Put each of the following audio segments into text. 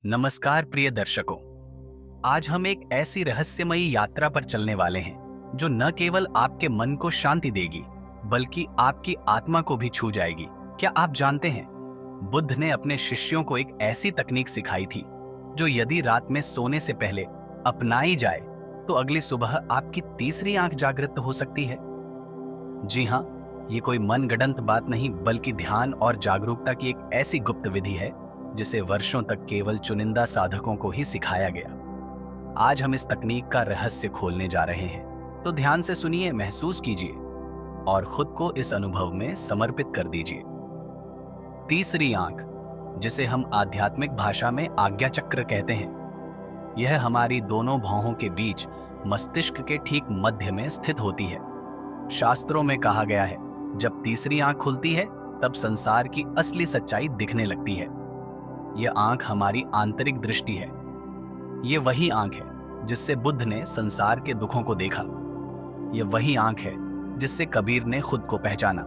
नमस्कार प्रिय दर्शकों। आज हम एक ऐसी रहस्यमयी यात्रा पर चलने वाले हैं जो न केवल आपके मन को शांति देगी बल्कि आपकी आत्मा को भी छू जाएगी। क्या आप जानते हैं, बुद्ध ने अपने शिष्यों को एक ऐसी तकनीक सिखाई थी जो यदि रात में सोने से पहले अपनाई जाए तो अगली सुबह आपकी तीसरी आंख जागृत हो सकती है। जी हाँ, ये कोई मनगढ़ंत बात नहीं बल्कि ध्यान और जागरूकता की एक ऐसी गुप्त विधि है जिसे वर्षों तक केवल चुनिंदा साधकों को ही सिखाया गया। आज हम इस तकनीक का रहस्य खोलने जा रहे हैं, तो ध्यान से सुनिए, महसूस कीजिए और खुद को इस अनुभव में समर्पित कर दीजिए। तीसरी आंख, जिसे हम आध्यात्मिक भाषा में आज्ञा चक्र कहते हैं, यह हमारी दोनों भौहों के बीच मस्तिष्क के ठीक मध्य में स्थित होती है। शास्त्रों में कहा गया है, जब तीसरी आंख खुलती है तब संसार की असली सच्चाई दिखने लगती है। यह आंख हमारी आंतरिक दृष्टि है। ये वही आंख है जिससे बुद्ध ने संसार के दुखों को देखा। यह वही आंख है जिससे कबीर ने खुद को पहचाना।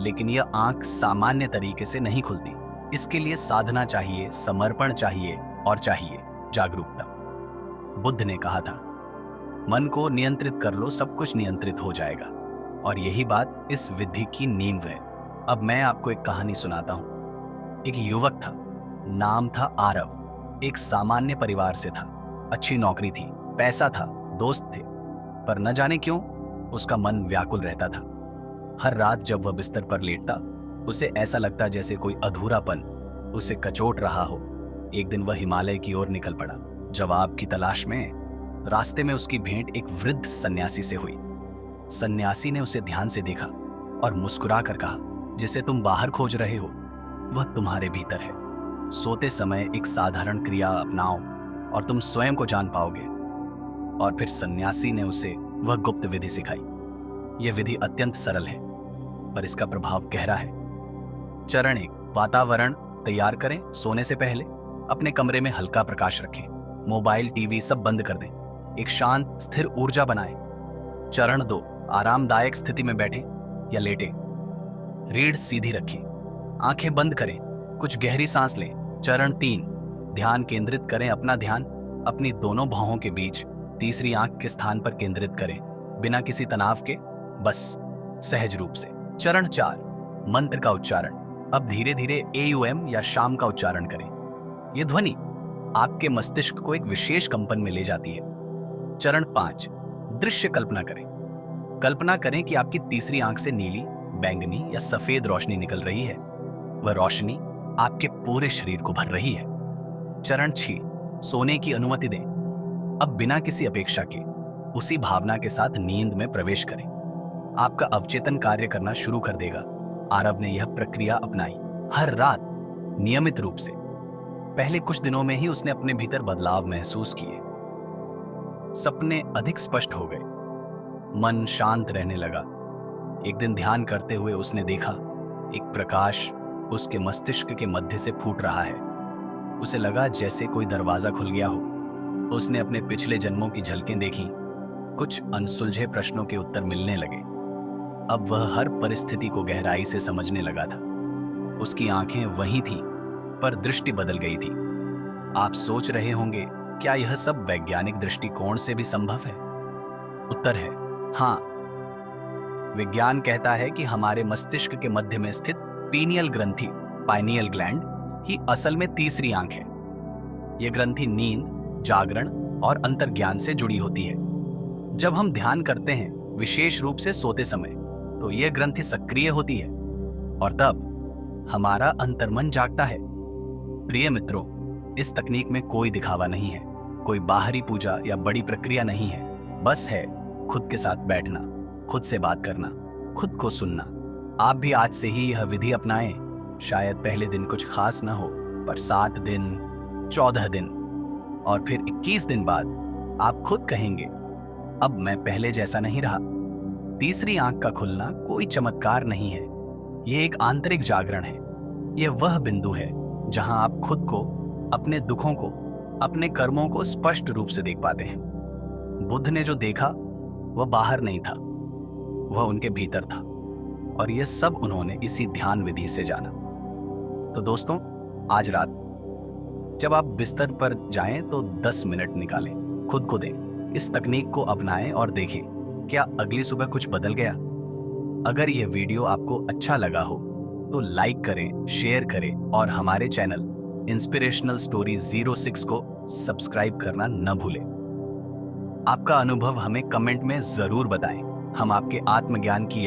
लेकिन यह आंख सामान्य तरीके से नहीं खुलती। इसके लिए साधना चाहिए, समर्पण चाहिए और चाहिए जागरूकता। बुद्ध ने कहा था, मन को नियंत्रित कर लो, सब कुछ नियंत्रित हो जाएगा। और यही बात इस विधि की नींव है। अब मैं आपको एक कहानी सुनाता हूं। एक युवक था, नाम था आरव। एक सामान्य परिवार से था। अच्छी नौकरी थी, पैसा था, दोस्त थे, पर न जाने क्यों उसका मन व्याकुल रहता था। हर रात जब वह बिस्तर पर लेटता, उसे ऐसा लगता जैसे कोई अधूरापन उसे कचोट रहा हो। एक दिन वह हिमालय की ओर निकल पड़ा, जवाब की तलाश में। रास्ते में उसकी भेंट एक वृद्ध सन्यासी से हुई। सन्यासी ने उसे ध्यान से देखा और मुस्कुरा कर कहा, जिसे तुम बाहर खोज रहे हो वह तुम्हारे भीतर है। सोते समय एक साधारण क्रिया अपनाओ और तुम स्वयं को जान पाओगे। और फिर सन्यासी ने उसे वह गुप्त विधि सिखाई। यह विधि अत्यंत सरल है, पर इसका प्रभाव गहरा है। चरण 1, वातावरण तैयार करें। सोने से पहले अपने कमरे में हल्का प्रकाश रखें, मोबाइल, टीवी सब बंद कर दें, एक शांत स्थिर ऊर्जा बनाएं। चरण 2, आरामदायक स्थिति में बैठें या लेटें, रीढ़ सीधी रखें, आंखें बंद करें, कुछ गहरी सांस लें। चरण 3, ध्यान केंद्रित करें। अपना ध्यान अपनी दोनों भौहों के बीच तीसरी आंख के स्थान पर केंद्रित करें, बिना किसी तनाव के, बस सहज रूप से। चरण 4, मंत्र का उच्चारण। अब धीरे धीरे AUM या शाम का उच्चारण करें। यह ध्वनि आपके मस्तिष्क को एक विशेष कंपन में ले जाती है। चरण 5, दृश्य कल्पना करें। कल्पना करें कि आपकी तीसरी आंख से नीली, बैंगनी या सफेद रोशनी निकल रही है। वह रोशनी आपके पूरे शरीर को भर रही है। चरण 6, सोने की अनुमति दें। अब बिना किसी अपेक्षा के उसी भावना के साथ नींद में प्रवेश करें। आपका अवचेतन कार्य करना शुरू कर देगा। आरव ने यह प्रक्रिया अपनाई, हर रात नियमित रूप से। पहले कुछ दिनों में ही उसने अपने भीतर बदलाव महसूस किए। सपने अधिक स्पष्ट हो गए, मन शांत रहने लगा। एक दिन ध्यान करते हुए उसने देखा एक प्रकाश उसके मस्तिष्क के मध्य से फूट रहा है। उसे लगा जैसे कोई दरवाजा खुल गया हो। उसने अपने पिछले जन्मों की झलकें देखीं, कुछ अनसुलझे प्रश्नों के उत्तर मिलने लगे। अब वह हर परिस्थिति को गहराई से समझने लगा था। उसकी आंखें वही थीं, पर दृष्टि बदल गई थी। आप सोच रहे होंगे, क्या यह सब वैज्ञानिक दृष्टिकोण से भी संभव है? उत्तर है हाँ। विज्ञान कहता है कि हमारे मस्तिष्क के मध्य में स्थित पीनियल ग्रंथि, पाइनियल ग्लैंड, ही असल में तीसरी आंख है। यह ग्रंथि नींद, जागरण और अंतर्ज्ञान से जुड़ी होती है। जब हम ध्यान करते हैं, विशेष रूप से सोते समय, तो यह ग्रंथि सक्रिय होती है और तब हमारा अंतर्मन जागता है। प्रिय मित्रों, इस तकनीक में कोई दिखावा नहीं है, कोई बाहरी पूजा या बड़ी प्रक्रिया नहीं है। बस है खुद के साथ बैठना, खुद से बात करना, खुद को सुनना। आप भी आज से ही यह विधि अपनाएं। शायद पहले दिन कुछ खास ना हो, पर 7 दिन, 14 दिन और फिर 21 दिन बाद आप खुद कहेंगे, अब मैं पहले जैसा नहीं रहा। तीसरी आंख का खुलना कोई चमत्कार नहीं है, यह एक आंतरिक जागरण है। यह वह बिंदु है जहां आप खुद को, अपने दुखों को, अपने कर्मों को स्पष्ट रूप से देख पाते हैं। बुद्ध ने जो देखा वह बाहर नहीं था, वह उनके भीतर था, और यह सब उन्होंने इसी ध्यान विधि से जाना। तो दोस्तों, आज रात जब आप बिस्तर पर जाएं तो 10 मिनट निकालें, खुद को दें। इस तकनीक को अपनाएं और देखें क्या अगली सुबह कुछ बदल गया। अगर यह वीडियो आपको अच्छा लगा हो तो लाइक करें, शेयर करें और हमारे चैनल इंस्पिरेशनल स्टोरी 06 को सब्सक्राइब करना न भूलें। आपका अनुभव हमें कमेंट में जरूर बताएं। हम आपके आत्मज्ञान की